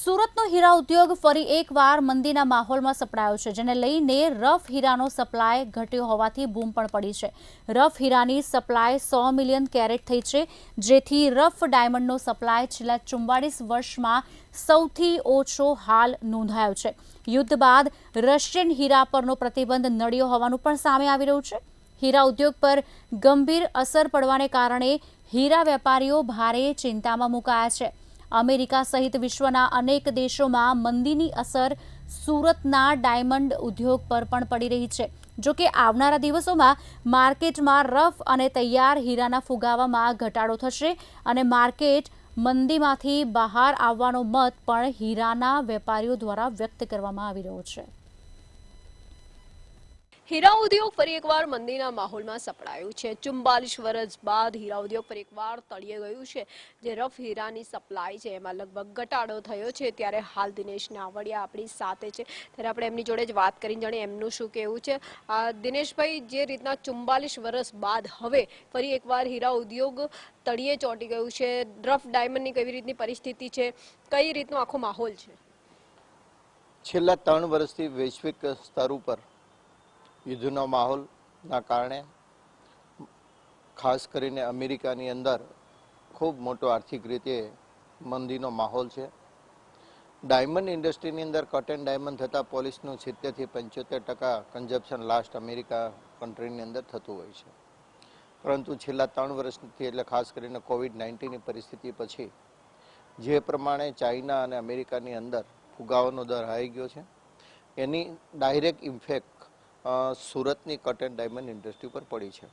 સુરતનો હીરા ઉદ્યોગ ફરી એકવાર મંદીના માહોલમાં સપડાયો છે, જેને લઈને રફ હીરાનો સપ્લાય ઘટ્યો હોવાથી બૂમ પણ પડી છે. રફ હીરાની સપ્લાય 100 મિલિયન કેરેટ થઈ છે, જેથી રફ ડાયમંડનો સપ્લાય છેલ્લા 44 વર્ષમાં સૌથી ઓછો હાલ નોંધાયો છે. યુદ્ધ બાદ રશિયન હીરા પરનો પ્રતિબંધ નડ્યો હોવાનું પણ સામે આવી રહ્યું છે. હીરા ઉદ્યોગ પર ગંભીર અસર પડવાને કારણે હીરા વેપારીઓ ભારે ચિંતામાં મુકાયા છે. અમેરિકા સહિત વિશ્વના અનેક દેશોમાં મંદીની અસર સુરતના ડાયમંડ ઉદ્યોગ પર પણ પડી રહી છે. જો કે આવનારા દિવસોમાં માર્કેટમાં રફ અને તૈયાર હીરાના ફુગાવામાં ઘટાડો થશે અને માર્કેટ મંદીમાંથી બહાર આવવાનો મત પણ હીરાના વેપારીઓ દ્વારા વ્યક્ત કરવામાં આવી રહ્યો છે. હીરા ઉદ્યોગ ફરી એકવાર મંદીના માહોલમાં સપડાયું છે. 44 વર્ષ બાદ હીરા ઉદ્યોગ ફરી એકવાર તળિયે ગયું છે. જે રફ હીરાની સપ્લાય છે એમાં લગભગ ઘટાડો થયો છે. ત્યારે હાલ દિનેશ નાવડિયા આપણી સાથે છે, ત્યારે આપણે એમની જોડે જ વાત કરીને જાણીએ એમનું શું કહેવું છે. દિનેશભાઈ, જે રીતના 44 વર્ષ બાદ હવે ફરી એકવાર હીરા ઉદ્યોગ તળિયે ચોંટી ગયું છે, રફ ડાયમંડની કેવી રીતની પરિસ્થિતિ છે, કઈ રીતનો આખો માહોલ છે? છેલ્લા 3 વર્ષથી વૈશ્વિક સ્તર ઉપર યુદ્ધનો માહોલના કારણે ખાસ કરીને અમેરિકાની અંદર ખૂબ મોટો આર્થિક રીતે મંદીનો માહોલ છે. ડાયમંડ ઇન્ડસ્ટ્રીની અંદર કટ એન્ડ ડાયમંડ થતાં પોલિશનું 70 થી 75% કન્ઝપ્શન લાસ્ટ અમેરિકા કન્ટ્રીની અંદર થતું હોય છે. પરંતુ છેલ્લા 3 વર્ષથી એટલે ખાસ કરીને કોવિડ-19ની પરિસ્થિતિ પછી જે પ્રમાણે ચાઇના અને અમેરિકાની અંદર ફુગાવાનો દર આવી ગયો છે, એની ડાયરેક્ટ ઇમ્ફેક્ટ સુરતની કટ એન્ડ ડાયમંડ ઇન્ડસ્ટ્રી ઉપર પડી છે.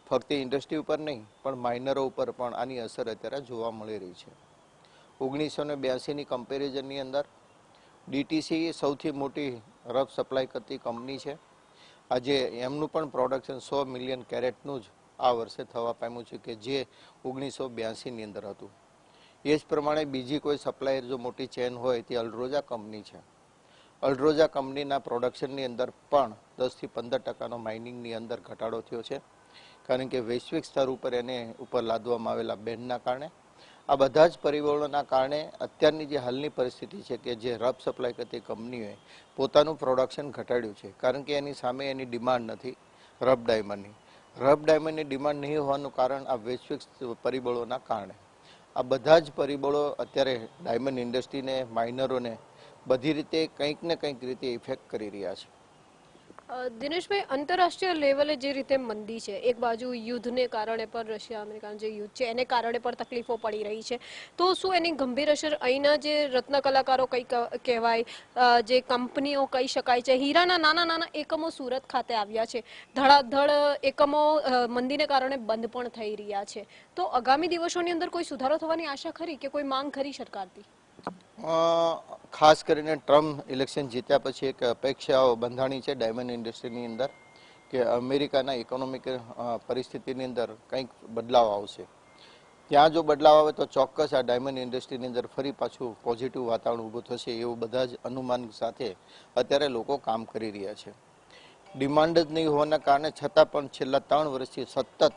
ફક્ત ઇન્ડસ્ટ્રી ઉપર નહીં પણ માઇનરો ઉપર પણ આની અસર અત્યારે જોવા મળી રહી છે. 1982ની કમ્પેરિઝનની અંદર ડીટીસી સૌથી મોટી રફ સપ્લાય કરતી કંપની છે. આજે એમનું પણ પ્રોડક્શન 100 મિલિયન કેરેટનું જ આ વર્ષે થવા પામ્યું છે, કે જે 1982ની અંદર હતું. એ જ પ્રમાણે બીજી કોઈ સપ્લાયર જો મોટી ચેન હોય તે અલ્ટ્રોઝા કંપની છે. અલ્ટ્રોઝા કંપનીના પ્રોડક્શનની અંદર પણ 10 થી 15% માઇનિંગની અંદર ઘટાડો થયો છે, કારણ કે વૈશ્વિક સ્તર ઉપર એને ઉપર લાદવામાં આવેલા બેનના કારણે. આ બધા જ પરિબળોના કારણે અત્યારની જે હાલની પરિસ્થિતિ છે કે જે રફ સપ્લાય કરતી કંપનીઓએ પોતાનું પ્રોડક્શન ઘટાડ્યું છે, કારણ કે એની સામે એની ડિમાન્ડ નથી રફ ડાયમંડની. રફ ડિમાન્ડની ડિમાન્ડ નહીં હોવાનું કારણ આ વૈશ્વિક પરિબળોના કારણે. આ બધા જ પરિબળો અત્યારે ડાયમંડ ઇન્ડસ્ટ્રીને, માઇનરોને બધી રીતે કંઈક ને કંઈક રીતે ઇફેક્ટ કરી રહ્યા છે. દિનેશભાઈ, આંતરરાષ્ટ્રીય લેવલે જે રીતે મંદી છે, એક બાજુ યુદ્ધને કારણે પણ રશિયા અમેરિકાનું જે યુદ્ધ છે એને કારણે પણ તકલીફો પડી રહી છે, તો શું એની ગંભીર અસર અહીંના જે રત્ન કલાકારો કઈ કહેવાય, જે કંપનીઓ કહી શકાય છે, હીરાના નાના નાના એકમો સુરત ખાતે આવ્યા છે, ધડાધડ એકમો મંદીને કારણે બંધ પણ થઈ રહ્યા છે, તો આગામી દિવસોની અંદર કોઈ સુધારો થવાની આશા ખરી કે કોઈ માંગ ખરી સરકારથી? ખાસ કરીને ટ્રમ્પ ઇલેક્શન જીત્યા પછી એક અપેક્ષાઓ બંધાણી છે ડાયમંડ ઇન્ડસ્ટ્રીની અંદર કે અમેરિકાના ઇકોનોમિક પરિસ્થિતિની અંદર કંઈક બદલાવ આવશે. ત્યાં જો બદલાવ આવે તો ચોક્કસ આ ડાયમંડ ઇન્ડસ્ટ્રીની અંદર ફરી પાછું પોઝિટિવ વાતાવરણ ઊભું થશે, એવું બધા જ અનુમાન સાથે અત્યારે લોકો કામ કરી રહ્યા છે. ડિમાન્ડ જ નહીં હોવાના કારણે છતાં પણ છેલ્લા 3 વર્ષથી સતત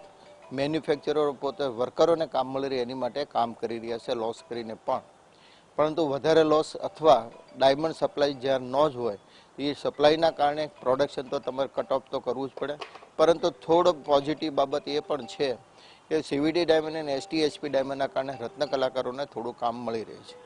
મેન્યુફેક્ચરરો પોતે વર્કરોને કામ મળી રહે એની માટે કામ કરી રહ્યા છે, લોસ કરીને પણ. પરંતુ વધારે લોસ અથવા ડાયમંડ સપ્લાય જ્યાં ન જ હોય એ સપ્લાયના કારણે પ્રોડક્શન તો તમારે કટ ઓફ તો કરવું જ પડે. પરંતુ થોડો પોઝિટિવ બાબત એ પણ છે કે સીવીડી ડાયમંડ અને એસટીએચપી ડાયમંડના કારણે રત્ન કલાકારોને થોડું કામ મળી રહે છે.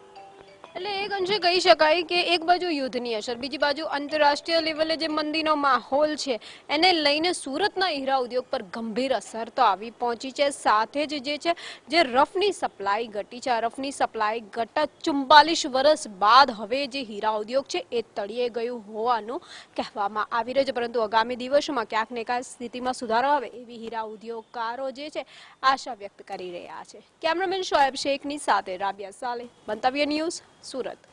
એટલે એક અંશે કહી શકાય કે એક બાજુ યુદ્ધની અસર, બીજી બાજુ આંતરરાષ્ટ્રીય લેવલે જે મંદીનો માહોલ છે એને લઈને સુરતના હીરા ઉદ્યોગ પર ગંભીર અસર તો આવી પહોંચી છે. સાથે જ જે છે જે રફની સપ્લાય ઘટી છે, આ રફની સપ્લાય ઘટતા 44 વર્ષ બાદ હવે જે હીરા ઉદ્યોગ છે એ તળિયે ગયું હોવાનું કહેવામાં આવી રહ્યું છે. પરંતુ આગામી દિવસોમાં ક્યાંક ને ક્યાંક સ્થિતિમાં સુધારો આવે એવી હીરા ઉદ્યોગકારો જે છે આશા વ્યક્ત કરી રહ્યા છે. કેમેરામેન શોએબ શેખની સાથે રાબિયા સાલેહ, મંતવ્ય ન્યૂઝ, સુરત.